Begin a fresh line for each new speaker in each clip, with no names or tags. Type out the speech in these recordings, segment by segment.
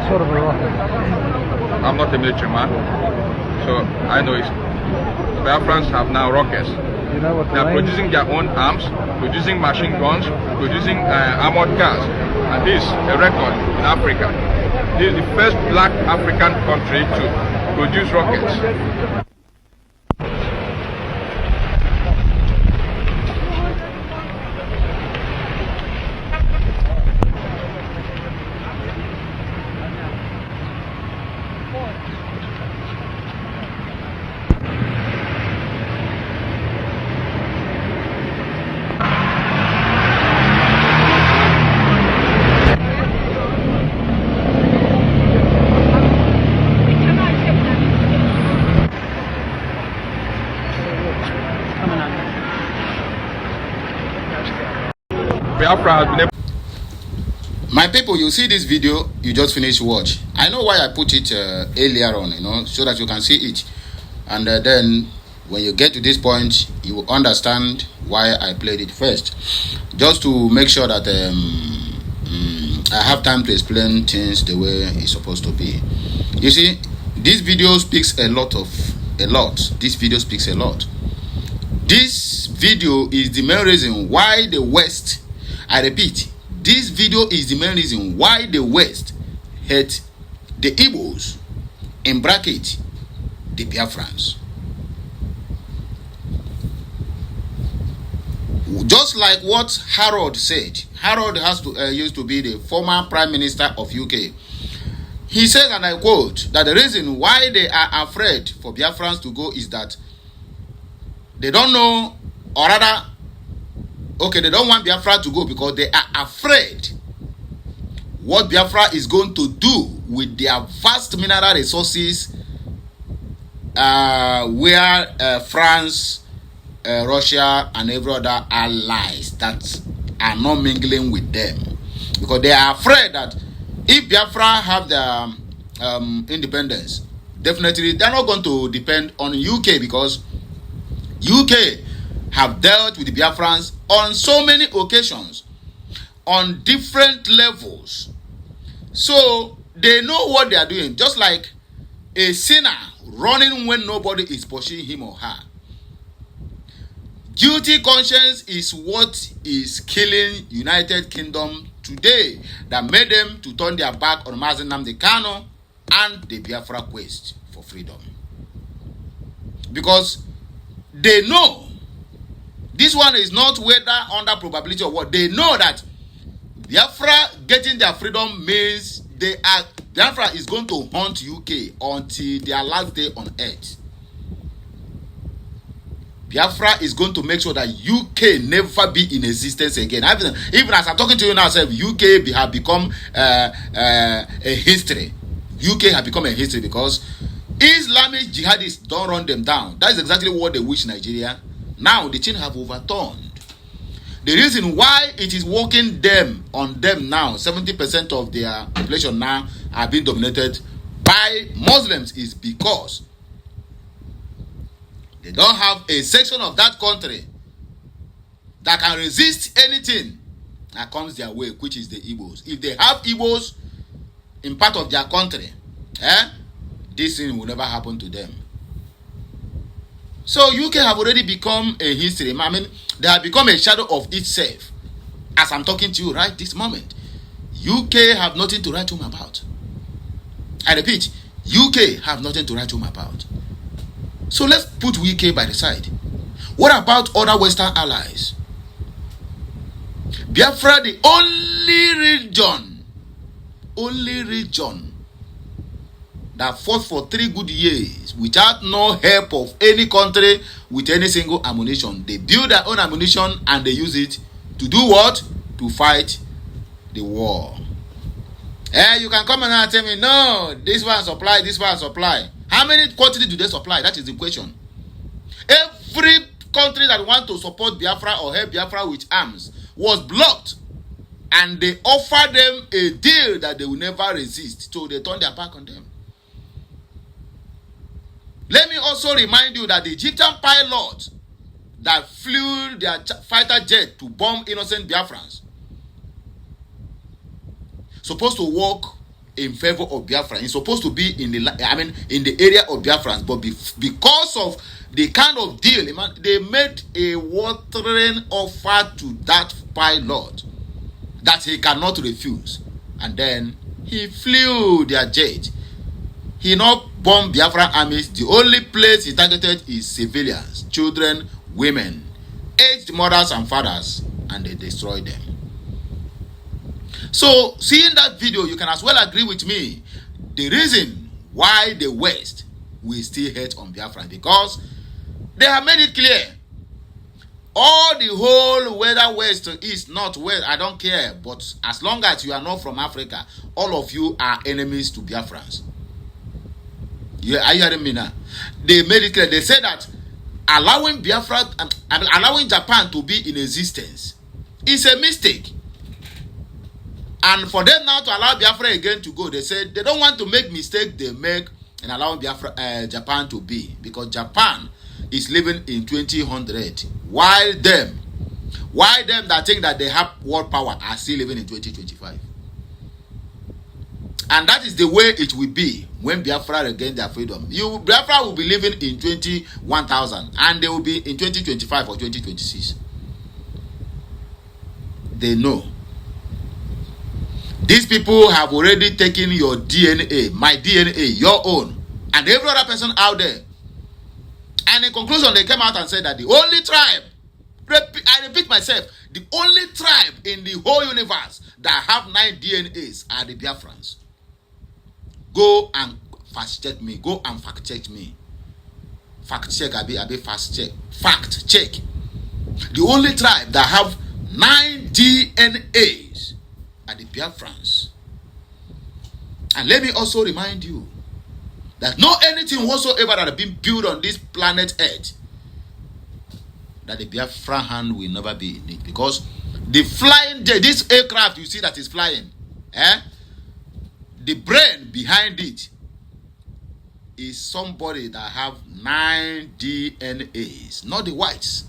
sort of a rocket?
I'm not a military man, so I know it's Biafrans have now rockets.
You know what
they are producing their own arms, producing machine guns, producing armored cars, and this is a record in Africa. This is the first black African country to produce rockets.
My people, you see this video you just finished watch. I know why I put it earlier on, so that you can see it, and then when you get to this point you will understand why I played it first, just to make sure that I have time to explain things the way it's supposed to be. You see, this video speaks a lot. This video speaks a lot. This video is the main reason why the West, I repeat, this video is the main reason why the West hate the Igbos, in bracket, the Biafrans. Just like what Harold said. Harold used to be the former Prime Minister of UK. He said, and I quote, that the reason why they are afraid for Biafrans to go is that they don't know, or rather, okay, they don't want Biafra to go because they are afraid what Biafra is going to do with their vast mineral resources, where France, Russia, and every other allies that are not mingling with them, because they are afraid that if Biafra have their independence, definitely they're not going to depend on UK, because UK have dealt with the Biafrans on so many occasions, on different levels. So they know what they are doing, just like a sinner running when nobody is pursuing him or her. Guilty conscience is what is killing United Kingdom today, that made them to turn their back on Mazi Nnamdi Kanu and the Biafra quest for freedom. Because they know this one is not whether under probability or what. They know that Biafra getting their freedom means Biafra is going to haunt UK until their last day on earth. Biafra is going to make sure that UK never be in existence again. Even as I'm talking to you now, UK have become a history. UK have become a history because Islamic jihadists don't run them down. That is exactly what they wish Nigeria. Now the thing have overturned. The reason why it is working on them now, 70% of their population now are being dominated by Muslims, is because they don't have a section of that country that can resist anything that comes their way, which is the Igbos. If they have Igbos in part of their country, this thing will never happen to them. So UK have already become a history. I mean, they have become a shadow of itself. As I'm talking to you right this moment, UK have nothing to write home about. I repeat, UK have nothing to write home about. So let's put UK by the side. What about other Western allies? Biafra, the only region that fought for 3 good years without no help of any country with any single ammunition. They build their own ammunition and they use it to do what? To fight the war. You can come and tell me, no, this one supply, this one supply. How many quantity do they supply? That is the question. Every country that want to support Biafra or help Biafra with arms was blocked. And they offered them a deal that they will never resist. So they turned their back on them. Let me also remind you that the Egyptian pilot that flew their fighter jet to bomb innocent Biafrans supposed to work in favor of Biafra. It's supposed to be in the area of Biafrans, but because of the kind of deal, they made a watering offer to that pilot that he cannot refuse, and then he flew their jet. He not bombed Biafran armies. The only place he targeted is civilians, children, women, aged mothers and fathers, and they destroyed them. So, seeing that video, you can as well agree with me. The reason why the West will still hate on Biafra, because they have made it clear. All the whole, whether West, East, North, West, I don't care. But as long as you are not from Africa, all of you are enemies to Biafrans. Are you hearing me now? They made it clear. They said that allowing allowing Japan to be in existence is a mistake. And for them now to allow Biafra again to go, they said they don't want to make mistake they make in allowing Japan to be, because Japan is living in 2000, while them that think that they have world power are still living in 2025. And that is the way it will be when Biafra regain their freedom. Biafra will be living in 21,000, and they will be in 2025 or 2026. They know. These people have already taken your DNA, my DNA, your own, and every other person out there. And in conclusion, they came out and said that the only tribe, I repeat myself, the only tribe in the whole universe that have 9 DNAs are the Biafrans. Go and fast check me. Go and fact check me. Fact check, abi fast check. Fact check. The only tribe that have 9 DNAs are the Biafrans. And let me also remind you that no anything whatsoever that has been built on this planet Earth, that the Biafran hand will never be in it. Because the flying, this aircraft you see that is flying, the brain behind it is somebody that have 9 DNAs, not the whites.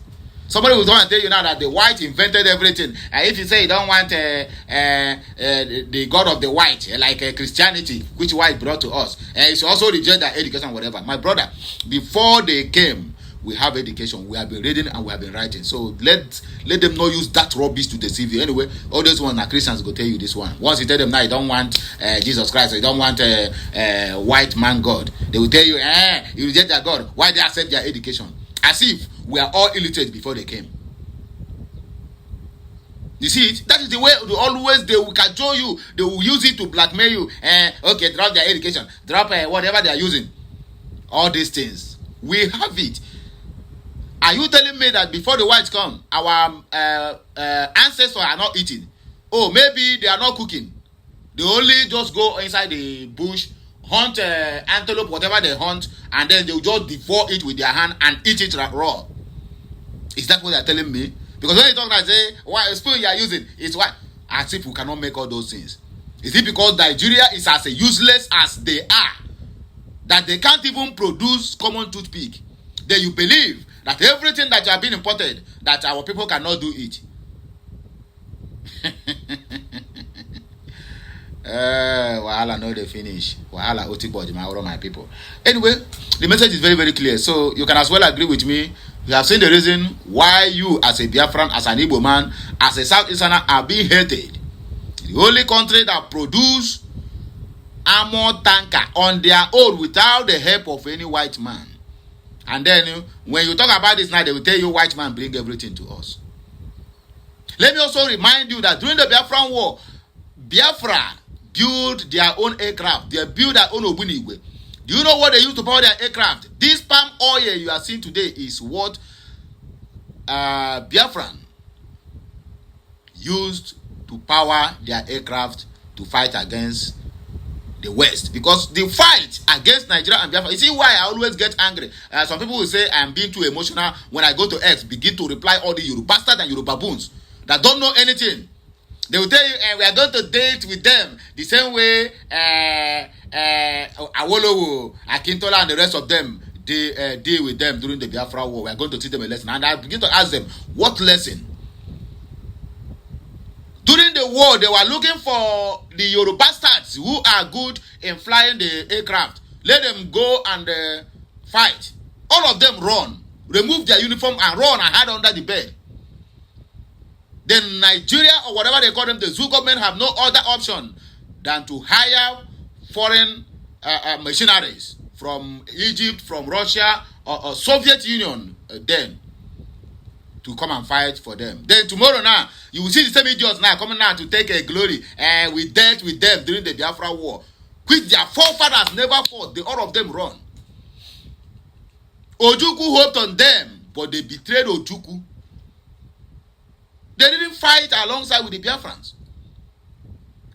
Somebody will come and tell you now that the white invented everything. And if you say you don't want the God of the white, like Christianity, which white brought to us, it's also reject that education, whatever. My brother, before they came, we have education. We have been reading and we have been writing. So let them not use that rubbish to deceive you. Anyway, all those ones are Christians go tell you this one. Once you tell them now you don't want Jesus Christ, or you don't want white man God, they will tell you, you reject their God. Why they accept their education? As if we are all illiterate before they came. You see it? That is the way they will cajole you. They will use it to blackmail you. Okay, drop their education. Drop whatever they are using. All these things. We have it. Are you telling me that before the whites come, our ancestors are not eating? Oh, maybe they are not cooking. They only just go inside the bush, hunt antelope, whatever they hunt, and then they'll just devour it with their hand and eat it raw. Is that what they're telling me? Because when you talk and say, what spoon you are using, it's what? As if we cannot make all those things. Is it because Nigeria is as useless as they are, that they can't even produce common toothpick? Then you believe that everything that you have been imported, that our people cannot do it. Wahala no they finish. Wahala otibodi my people. Anyway, the message is very, very clear. So you can as well agree with me. You have seen the reason why you, as a Biafran, as an Igbo man, as a Southeasterner, are being hated. The only country that produce armored tanker on their own without the help of any white man. And then when you talk about this now, they will tell you white man bring everything to us. Let me also remind you that during the Biafran War, Biafra built their own aircraft. They built their own Obunigwe. Do you know what they use to power their aircraft? This palm oil you are seeing today is what Biafran used to power their aircraft to fight against the West. Because the fight against Nigeria and Biafra, you see why I always get angry. Some people will say I'm being too emotional when I go to X, begin to reply all the Yoruba bastards and Yoruba boons that don't know anything. They will tell you, we are going to date with them the same way Awolowo, Akintola, and the rest of them deal with them during the Biafra War. We are going to teach them a lesson. And I begin to ask them, what lesson? During the war, they were looking for the Yoruba bastards who are good in flying the aircraft. Let them go and fight. All of them run, remove their uniform and run and hide under the bed. Then Nigeria, or whatever they call them, the zoo government have no other option than to hire foreign mercenaries from Egypt, from Russia, or Soviet Union then to come and fight for them. Then tomorrow now, you will see the same idiots now coming now to take a glory. And we dealt with them during the Biafra war, which their forefathers never fought. All of them run. Ojukwu hoped on them, but they betrayed Ojukwu. They didn't fight alongside with the Biafrans.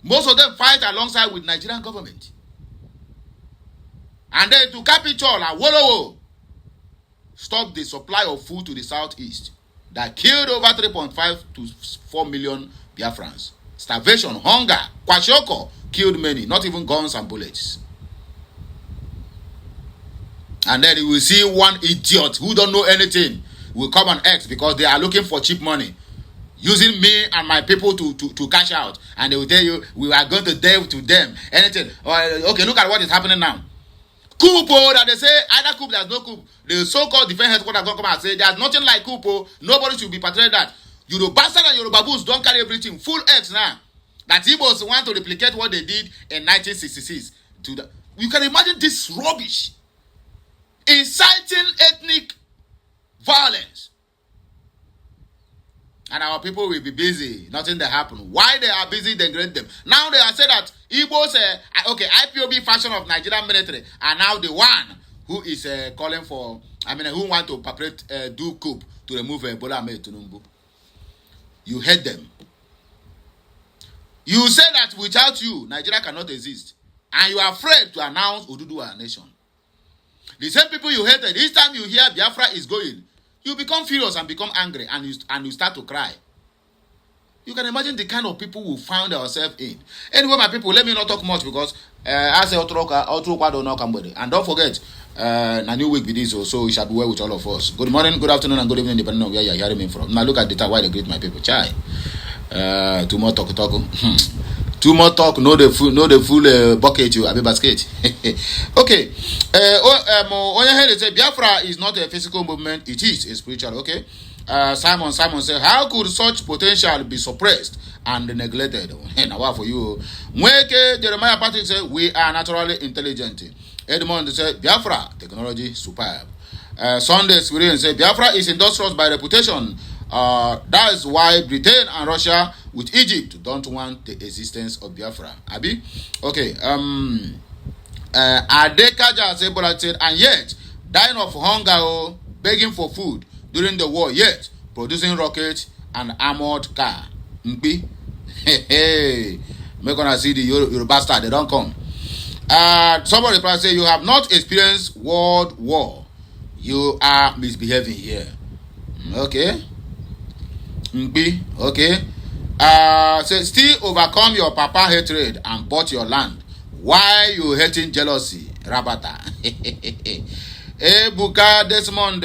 Most of them fight alongside with Nigerian government. And then to cap it all, Awolowo stopped the supply of food to the southeast that killed over 3.5 to 4 million Biafrans. Starvation, hunger, kwashiorkor killed many, not even guns and bullets. And then you will see one idiot who don't know anything will come and act because they are looking for cheap money, using me and my people to cash out. And they will tell you, we are going to deal to them. Anything. Okay, look at what is happening now. Coup, that they say, either coup, there's no coup. The so-called defense headquarters going to come and say, there's nothing like coup. Nobody should be portrayed that. Yoruba and Yoruba bulls don't carry everything. Full X now. That Igbos want to replicate what they did in 1966. You can imagine this rubbish. Inciting ethnic violence. And our people will be busy. Nothing that happen. Why they are busy, they grade them. Now they are saying that Igbos, IPOB faction of Nigerian military are now the one who is calling for, who want to perpetrate do coup to remove Bola Ahmed Tinubu. You hate them. You say that without you, Nigeria cannot exist. And you are afraid to announce Oduduwa nation. The same people you hated, each time you hear Biafra is going, you become furious and become angry and you start to cry. You can imagine the kind of people we found ourselves in. Anyway, my people, let me not talk much because I say and don't forget, a new week with this, so we shall be well with all of us. Good morning, good afternoon, and good evening, depending on where you're hearing me from. Now look at the time why they greet my people. Chai. Too more talk. Too more talk, no the full bucket you abi basket. Okay. Onye say Biafra is not a physical movement, it is a spiritual. Okay. Simon said, how could such potential be suppressed and neglected? Now for you. Mweke Jeremiah Patrick said, we are naturally intelligent. Edmond said, Biafra technology superb. Sunday Spirit said, Biafra is industrious by reputation. That is why Britain and Russia with Egypt don't want the existence of Biafra. Abi? Okay. Adekaja said, and yet dying of hunger, begging for food during the war, yet producing rockets and armored car. Mpi? Hey. We're gonna see the Yoruba star, they don't come. Somebody replied, say, you have not experienced world war. You are misbehaving here. Okay. Mpi, okay. Say, still overcome your papa hatred and bought your land. Why you hating jealousy? Rabata. Ebuka Desmond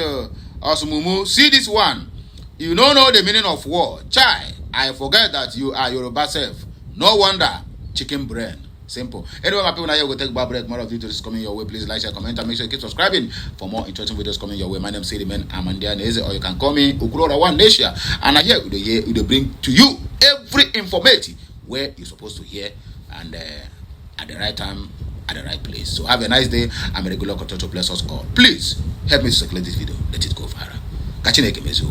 Osumumu. See this one. You don't know the meaning of war. Chai, I forget that you are Yoruba self. No wonder. Chicken brain. Simple. Anyway, my people, now you go take a break. More of videos coming your way. Please like, share, comment, and make sure you keep subscribing for more interesting videos coming your way. My name is Sediman Amandia Neze, or you can call me Ukurora One Nation. And here we bring to you every information where you're supposed to hear and at the right time, at the right place. So have a nice day. I'm a regular content to bless us all. Please help me circulate this video. Let it go viral. Catch you next.